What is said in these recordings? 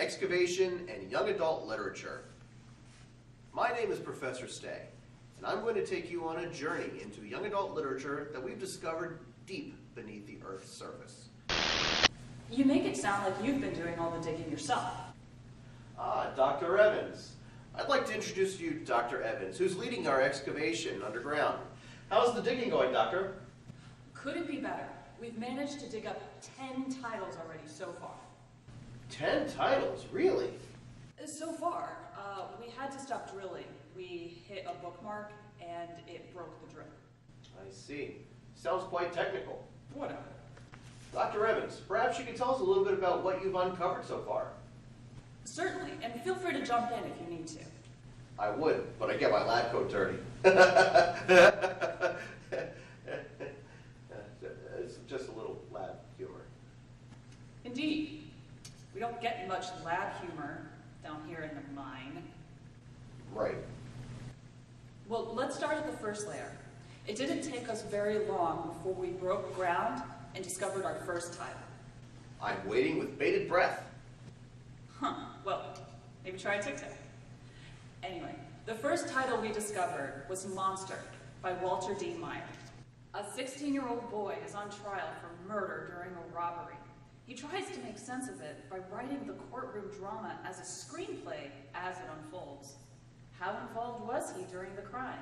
Excavation and Young Adult Literature. My name is Professor Stay, and I'm going to take you on a journey into young adult literature that we've discovered deep beneath the Earth's surface. You make it sound like you've been doing all the digging yourself. Ah, Dr. Evans. I'd like to introduce you to Dr. Evans, who's leading our excavation underground. How's the digging going, Doctor? Couldn't be better. We've managed to dig up 10 titles already so far. 10 titles? Really? So far, we had to stop drilling. We hit a bookmark and it broke the drill. I see. Sounds quite technical. Whatever. Dr. Evans, perhaps you could tell us a little bit about what you've uncovered so far. Certainly, and feel free to jump in if you need to. I would, but I get my lab coat dirty. It's just a little lab humor. Indeed. We don't get much lab humor down here in the mine. Right. Well, let's start at the first layer. It didn't take us very long before we broke ground and discovered our first title. I'm waiting with bated breath. Well, maybe try a tic-tac. Anyway, the first title we discovered was Monster by Walter D. Meyer. A 16-year-old boy is on trial for murder during a robbery. He tries to make sense of it by writing the courtroom drama as a screenplay as it unfolds. How involved was he during the crime?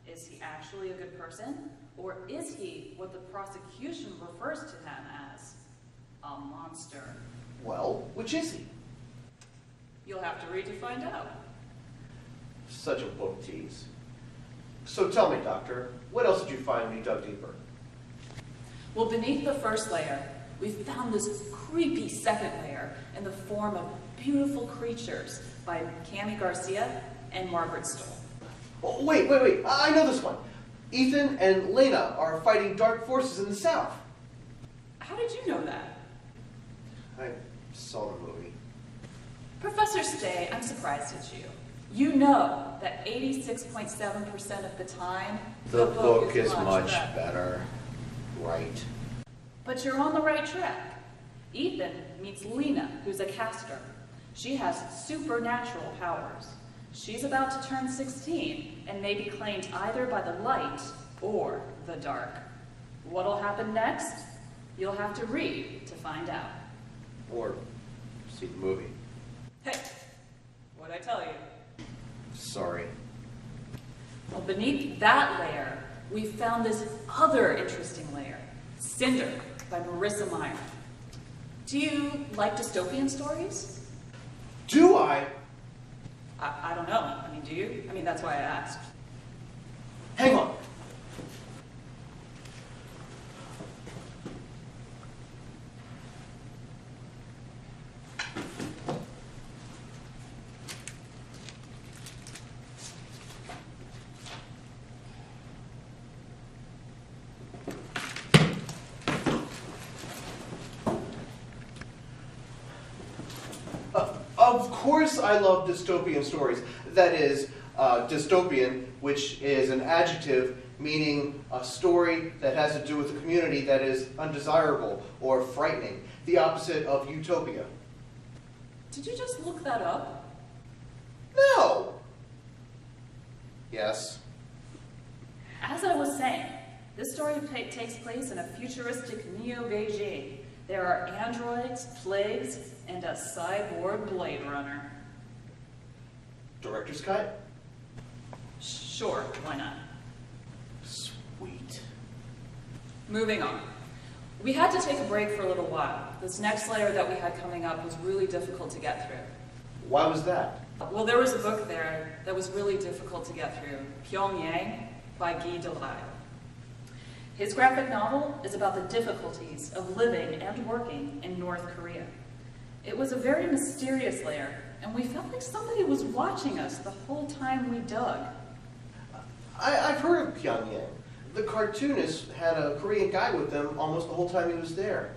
Is he actually a good person? Or is he what the prosecution refers to him as? A monster. Well, which is he? You'll have to read to find out. Such a book tease. So tell me, Doctor, what else did you find when you dug deeper? Well, beneath the first layer, we found this creepy second layer in the form of Beautiful Creatures by Cami Garcia and Margaret Stoll. Oh, wait. I know this one. Ethan and Lena are fighting dark forces in the south. How did you know that? I saw the movie. Professor Stay, I'm surprised at you. You know that 86.7% of the time, The book is much better. Right. But you're on the right track. Ethan meets Lena, who's a caster. She has supernatural powers. She's about to turn 16 and may be claimed either by the light or the dark. What'll happen next? You'll have to read to find out. Or see the movie. Hey, what'd I tell you? Sorry. Well, beneath that layer, we found this other interesting layer, Cinder by Marissa Meyer. Do you like dystopian stories? Do I? I don't know. I mean, do you? I mean, that's why I asked. Hang on. Of course I love dystopian stories. That is, dystopian, which is an adjective meaning a story that has to do with a community that is undesirable or frightening. The opposite of utopia. Did you just look that up? No! Yes. As I was saying, this story takes place in a futuristic Neo-Beijing. There are androids, plagues, and a cyborg Blade Runner. Director's cut? Sure, why not? Sweet. Moving on. We had to take a break for a little while. This next layer that we had coming up was really difficult to get through. Why was that? Well, there was a book there that was really difficult to get through, Pyongyang by Guy Delisle. His graphic novel is about the difficulties of living and working in North Korea. It was a very mysterious layer, and we felt like somebody was watching us the whole time we dug. I've heard of Pyongyang. The cartoonist had a Korean guy with them almost the whole time he was there.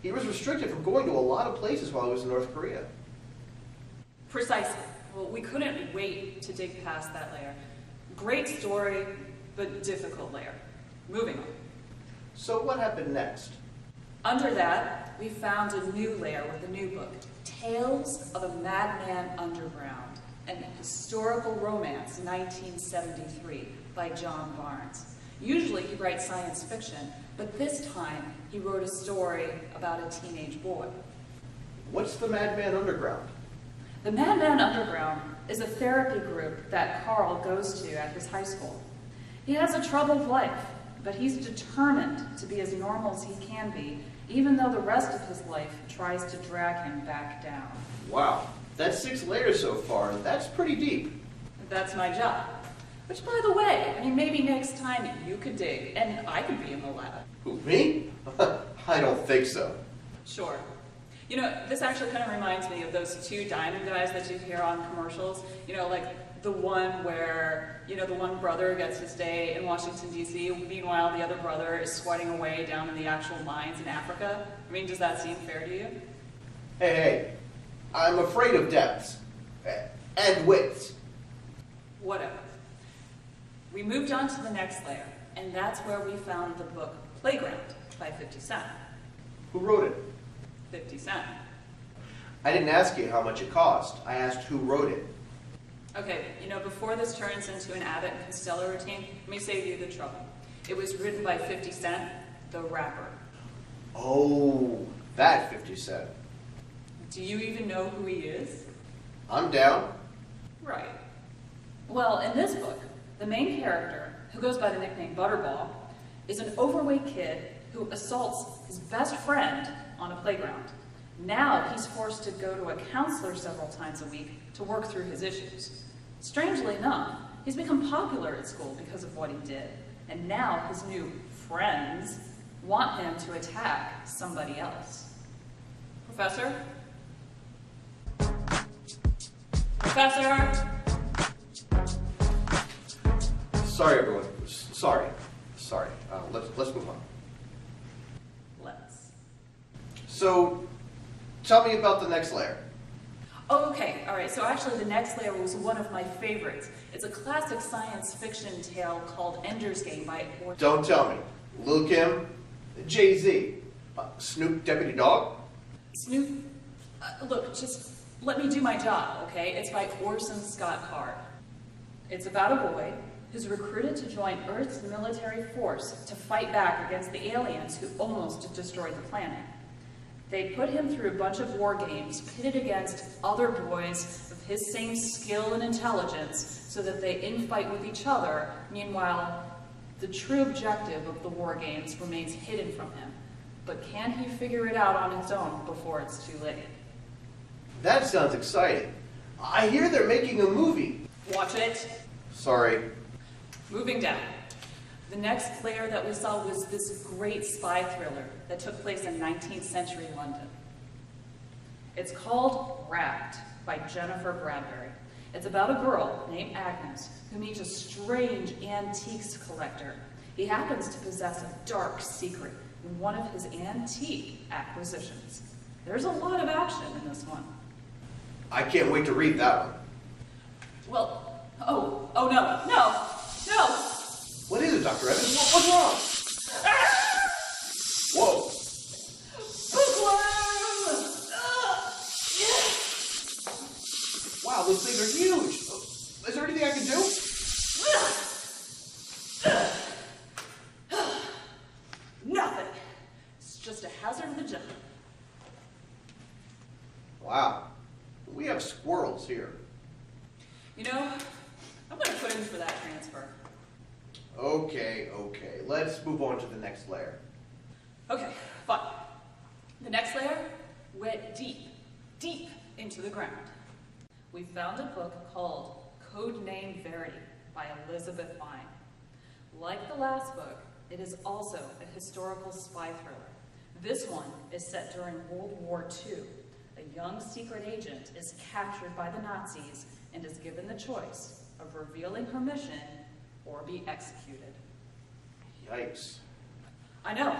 He was restricted from going to a lot of places while he was in North Korea. Precisely. Well, we couldn't wait to dig past that layer. Great story, but difficult layer. Moving on. So what happened next? Under that, we found a new layer with a new book, Tales of a Madman Underground, an historical romance, 1973, by John Barnes. Usually he writes science fiction, but this time he wrote a story about a teenage boy. What's the Madman Underground? The Madman Underground is a therapy group that Carl goes to at his high school. He has a troubled life, but he's determined to be as normal as he can be, even though the rest of his life tries to drag him back down. Wow, that's 6 layers so far. That's pretty deep. That's my job. Which, by the way, I mean, maybe next time you could dig, and I could be in the lab. Who, me? I don't think so. Sure. You know, this actually kind of reminds me of those 2 diamond guys that you hear on commercials. You know, like the one where, you know, the one brother gets to stay in Washington, D.C., meanwhile the other brother is sweating away down in the actual mines in Africa. I mean, does that seem fair to you? Hey, I'm afraid of depths. And widths. Whatever. We moved on to the next layer, and that's where we found the book Playground by 50 Cent. Who wrote it? 50 Cent. I didn't ask you how much it cost. I asked who wrote it. Okay, you know, before this turns into an Abbott and Costello routine, let me save you the trouble. It was written by 50 Cent, the rapper. Oh, that 50 Cent. Do you even know who he is? I'm down. Right. Well, in this book, the main character, who goes by the nickname Butterball, is an overweight kid who assaults his best friend on a playground. Now he's forced to go to a counselor several times a week to work through his issues. Strangely enough, he's become popular at school because of what he did, and now his new friends want him to attack somebody else. Professor? Professor? Sorry, everyone. Sorry. Let's move on. Let's. So, tell me about the next layer. Oh, okay. All right. So actually, the next layer was one of my favorites. It's a classic science fiction tale called Ender's Game by... Don't tell me. Lil' Kim, Jay-Z, Snoop Deputy Dog? Snoop... look, just let me do my job, okay? It's by Orson Scott Card. It's about a boy who's recruited to join Earth's military force to fight back against the aliens who almost destroyed the planet. They put him through a bunch of war games pitted against other boys of his same skill and intelligence so that they infight with each other. Meanwhile, the true objective of the war games remains hidden from him. But can he figure it out on his own before it's too late? That sounds exciting. I hear they're making a movie. Watch it. Sorry. Moving down. The next layer that we saw was this great spy thriller that took place in 19th century London. It's called Wracked by Jennifer Bradbury. It's about a girl named Agnes who meets a strange antiques collector. He happens to possess a dark secret in one of his antique acquisitions. There's a lot of action in this one. I can't wait to read that one. Well, oh no! What is it, Dr. Evans? What's wrong? Whoa. Bookworm! Wow, those things are huge. Is there anything I can do? Nothing. It's just a hazard of the job. Wow. We have squirrels here. You know, I'm going to put in for that transfer. Okay. Let's move on to the next layer. Okay, fine. The next layer went deep into the ground. We found a book called Codename Ferry by Elizabeth Vine. Like the last book, it is also a historical spy thriller. This one is set during World War II. A young secret agent is captured by the Nazis and is given the choice of revealing her mission or be executed. Yikes. I know.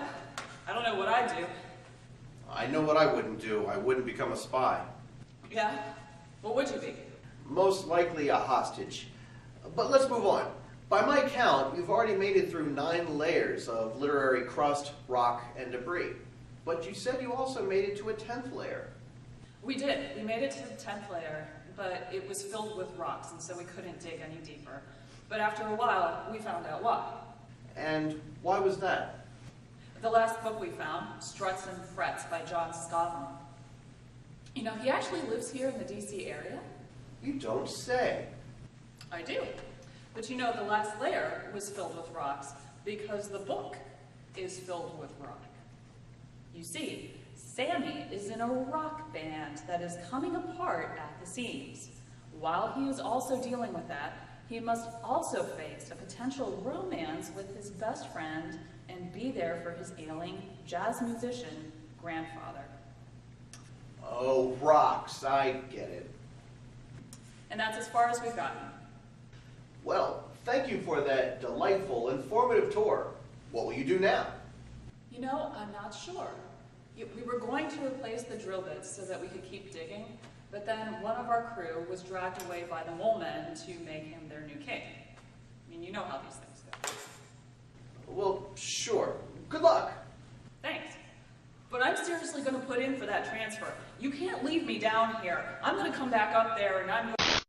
I don't know what I'd do. I know what I wouldn't do. I wouldn't become a spy. Yeah? What would you be? Most likely a hostage. But let's move on. By my count, you've already made it through 9 layers of literary crust, rock, and debris. But you said you also made it to a 10th layer. We did. We made it to the 10th layer, but it was filled with rocks, and so we couldn't dig any deeper. But after a while, we found out why. And why was that? The last book we found, Struts and Frets by John Scotland. You know, he actually lives here in the DC area. You don't say. I do. But you know, the last layer was filled with rocks because the book is filled with rock. You see, Sammy is in a rock band that is coming apart at the seams. While he is also dealing with that, he must also face a potential romance with his best friend and be there for his ailing jazz musician grandfather. Oh, rocks, I get it. And that's as far as we've gotten. Well, thank you for that delightful, informative tour. What will you do now? You know, I'm not sure. We were going to replace the drill bits so that we could keep digging, but then one of our crew was dragged away by the mole men to make him their new king. I mean, you know how these things go. Well, sure. Good luck. Thanks. But I'm seriously going to put in for that transfer. You can't leave me down here. I'm going to come back up there and I'm going to...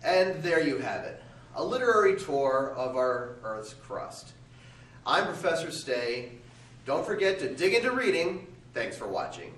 And there you have it, a literary tour of our Earth's crust. I'm Professor Stay. Don't forget to dig into reading. Thanks for watching.